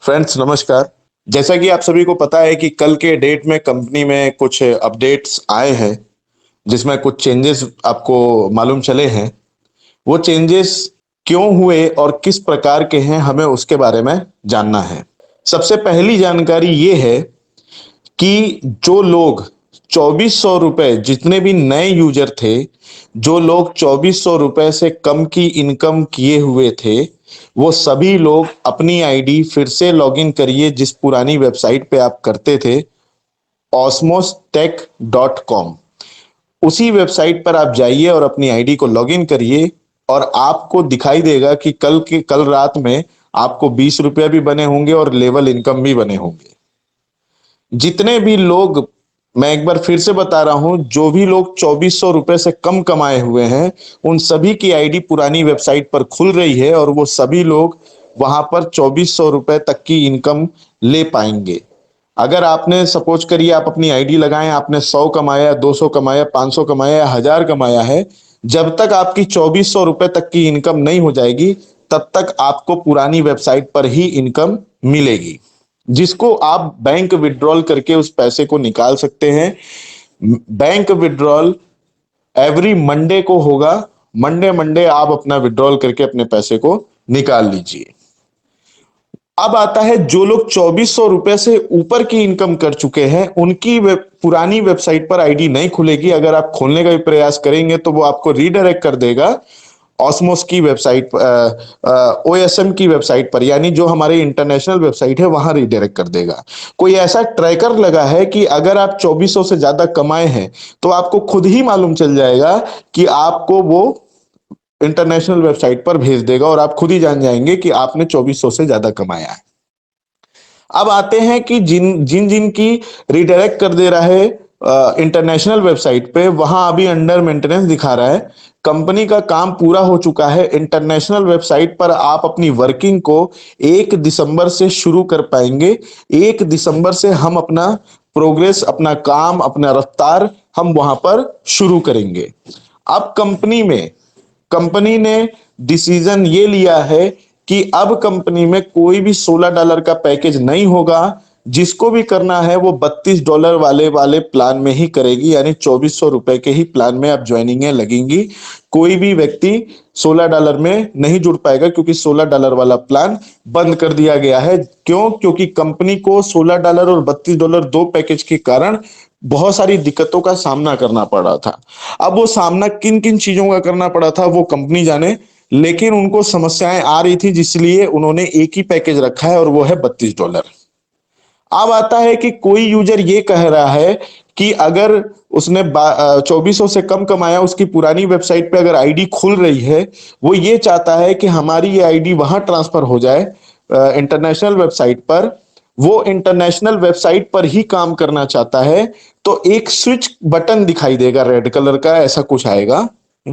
Friends नमस्कार। जैसा कि आप सभी को पता है कि कल के डेट में कंपनी में कुछ अपडेट्स आए हैं जिसमें कुछ चेंजेस आपको मालूम चले हैं। वो चेंजेस क्यों हुए और किस प्रकार के हैं हमें उसके बारे में जानना है। सबसे पहली जानकारी ये है कि जो लोग 2400 रुपए जितने भी नए यूजर थे, जो लोग 2400 रुपए से कम की इनकम किए हुए थे, वो सभी लोग अपनी आईडी फिर से लॉगिन करिए जिस पुरानी वेबसाइट पे आप करते थे, osmostech.com। उसी वेबसाइट पर आप जाइए और अपनी आईडी को लॉगिन करिए और आपको दिखाई देगा कि कल रात में आपको 20 रुपया भी बने होंगे और लेवल इनकम भी बने होंगे। जितने भी लोग, मैं एक बार फिर से बता रहा हूं, जो भी लोग 2400 रुपए से कम कमाए हुए हैं उन सभी की आईडी पुरानी वेबसाइट पर खुल रही है और वो सभी लोग वहां पर 2400 रुपए तक की इनकम ले पाएंगे। अगर आपने सपोज करिए आप अपनी आईडी लगाएं, आपने 100 कमाया, 200 कमाया, 500 कमाया या 1000 कमाया है, जब तक आपकी 2400 रुपए तक की इनकम नहीं हो जाएगी तब तक आपको पुरानी वेबसाइट पर ही इनकम मिलेगी, जिसको आप बैंक विड्रॉल करके उस पैसे को निकाल सकते हैं। बैंक विड्रॉल एवरी मंडे को होगा। मंडे मंडे आप अपना विड्रॉल करके अपने पैसे को निकाल लीजिए। अब आता है जो लोग 2400 रुपए से ऊपर की इनकम कर चुके हैं उनकी पुरानी वेबसाइट पर आईडी नहीं खुलेगी। अगर आप खोलने का भी प्रयास करेंगे तो वो आपको रीडायरेक्ट कर देगा ऑस्मोस की वेबसाइट, ओएसएम की वेबसाइट पर, यानी जो हमारी इंटरनेशनल वेबसाइट है वहां रीडायरेक्ट कर देगा। कोई ऐसा ट्रैकर लगा है कि अगर आप 2400 से ज्यादा कमाए हैं तो आपको खुद ही मालूम चल जाएगा कि आपको वो इंटरनेशनल वेबसाइट पर भेज देगा और आप खुद ही जान जाएंगे कि आपने 2400 से ज्यादा कमाया है। अब आते हैं कि जिन जिन जिन की रिडायरेक्ट कर दे रहा है इंटरनेशनल वेबसाइट पे, वहां अभी अंडर मेंटेनेंस दिखा रहा है। कंपनी का काम पूरा हो चुका है। इंटरनेशनल वेबसाइट पर आप अपनी वर्किंग को 1 दिसंबर से शुरू कर पाएंगे। 1 दिसंबर से हम अपना प्रोग्रेस, अपना काम, अपना रफ्तार हम वहां पर शुरू करेंगे। अब कंपनी ने डिसीजन ये लिया है कि अब कंपनी में कोई भी $16 का पैकेज नहीं होगा। जिसको भी करना है वो $32 वाले वाले प्लान में ही करेगी, यानी 2400 रुपए के ही प्लान में अब ज्वाइनिंगें लगेंगी। कोई भी व्यक्ति $16 में नहीं जुड़ पाएगा क्योंकि $16 वाला प्लान बंद कर दिया गया है। क्यों? क्योंकि कंपनी को $16 और $32 दो पैकेज के कारण बहुत सारी दिक्कतों का सामना करना पड़ा था। अब वो सामना किन किन चीजों का करना पड़ा था वो कंपनी जाने, लेकिन उनको समस्याएं आ रही थी जिसलिए उन्होंने एक ही पैकेज रखा है और वो है $32। अब आता है कि कोई यूजर ये कह रहा है कि अगर उसने 2400 से कम कमाया, उसकी पुरानी वेबसाइट पे अगर आईडी खुल रही है, वो ये चाहता है कि हमारी ये आईडी वहां ट्रांसफर हो जाए इंटरनेशनल वेबसाइट पर। वो इंटरनेशनल वेबसाइट पर ही काम करना चाहता है। तो एक स्विच बटन दिखाई देगा रेड कलर का, ऐसा कुछ आएगा,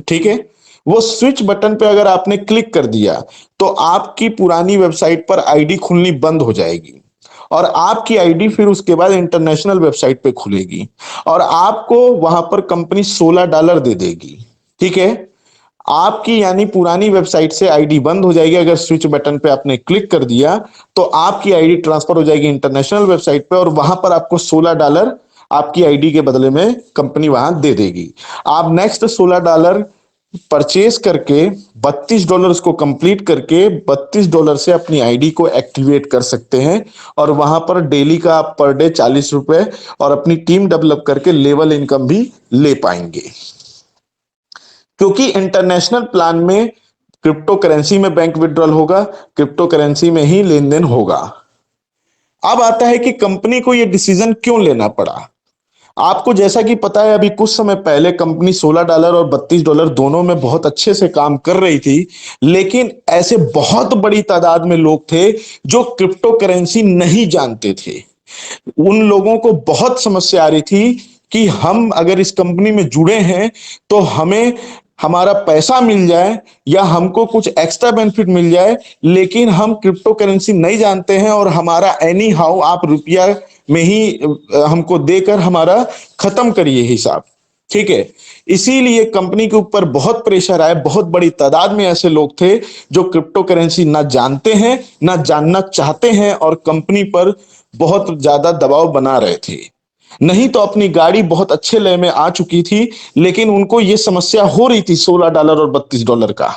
ठीक है। वो स्विच बटन पे अगर आपने क्लिक कर दिया तो आपकी पुरानी वेबसाइट पर आईडी खुलनी बंद हो जाएगी और आपकी आईडी फिर उसके बाद इंटरनेशनल वेबसाइट पे खुलेगी और आपको वहां पर कंपनी $16 दे देगी, ठीक है। आपकी यानी पुरानी वेबसाइट से आईडी बंद हो जाएगी। अगर स्विच बटन पे आपने क्लिक कर दिया तो आपकी आईडी ट्रांसफर हो जाएगी इंटरनेशनल वेबसाइट पे और वहां पर आपको $16 आपकी आईडी के बदले में कंपनी वहां दे देगी। आप नेक्स्ट $16 परचेज करके $32 उसको कंप्लीट करके $32 से अपनी आईडी को एक्टिवेट कर सकते हैं और वहां पर डेली का आप पर डे ₹40 और अपनी टीम डेवलप करके लेवल इनकम भी ले पाएंगे। क्योंकि इंटरनेशनल प्लान में क्रिप्टो करेंसी में बैंक विड्रॉल होगा, क्रिप्टो करेंसी में ही लेन देन होगा। अब आता है कि कंपनी को यह डिसीजन क्यों लेना पड़ा। आपको जैसा कि पता है, अभी कुछ समय पहले कंपनी $16 और $32 दोनों में बहुत अच्छे से काम कर रही थी, लेकिन ऐसे बहुत बड़ी तादाद में लोग थे जो क्रिप्टो करेंसी नहीं जानते थे। उन लोगों को बहुत समस्या आ रही थी कि हम अगर इस कंपनी में जुड़े हैं तो हमें हमारा पैसा मिल जाए या हमको कुछ एक्स्ट्रा बेनिफिट मिल जाए, लेकिन हम क्रिप्टो करेंसी नहीं जानते हैं और हमारा एनी हाउ आप रुपया में ही हमको देकर हमारा खत्म करिए हिसाब। ठीक है। इसीलिए कंपनी के ऊपर बहुत प्रेशर आया, बहुत बड़ी तादाद में ऐसे लोग थे जो क्रिप्टो करेंसी ना जानते हैं ना जानना चाहते हैं और कंपनी पर बहुत ज्यादा दबाव बना रहे थे। नहीं तो अपनी गाड़ी बहुत अच्छे लय में आ चुकी थी, लेकिन उनको यह समस्या हो रही थी $16 और $32 का।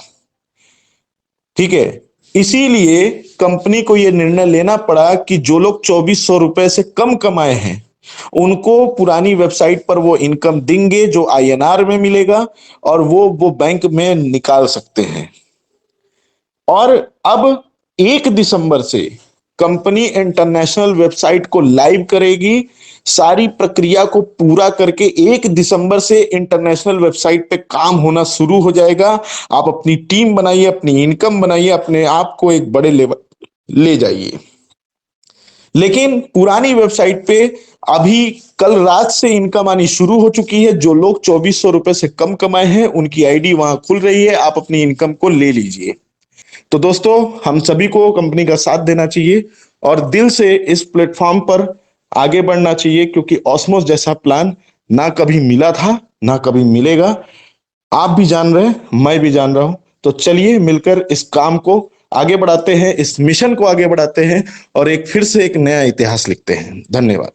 ठीक है। इसीलिए कंपनी को यह निर्णय लेना पड़ा कि जो लोग ₹2400 से कम कमाए हैं उनको पुरानी वेबसाइट पर वो इनकम देंगे जो आईएनआर में मिलेगा, और वो बैंक में निकाल सकते हैं। और अब 1 दिसंबर से कंपनी इंटरनेशनल वेबसाइट को लाइव करेगी। सारी प्रक्रिया को पूरा करके 1 दिसंबर से इंटरनेशनल वेबसाइट पे काम होना शुरू हो जाएगा। आप अपनी टीम बनाइए, अपनी इनकम बनाइए, अपने आप को एक बड़े लेवल ले जाइए। लेकिन पुरानी वेबसाइट पे अभी कल रात से इनकम आनी शुरू हो चुकी है। जो लोग ₹2400 से कम कमाए हैं उनकी आईडी वहां खुल रही है, आप अपनी इनकम को ले लीजिए। तो दोस्तों, हम सभी को कंपनी का साथ देना चाहिए और दिल से इस प्लेटफॉर्म पर आगे बढ़ना चाहिए, क्योंकि ऑस्मोस जैसा प्लान ना कभी मिला था ना कभी मिलेगा। आप भी जान रहे हैं, मैं भी जान रहा हूं। तो चलिए मिलकर इस काम को आगे बढ़ाते हैं, इस मिशन को आगे बढ़ाते हैं और एक फिर से एक नया इतिहास लिखते हैं। धन्यवाद।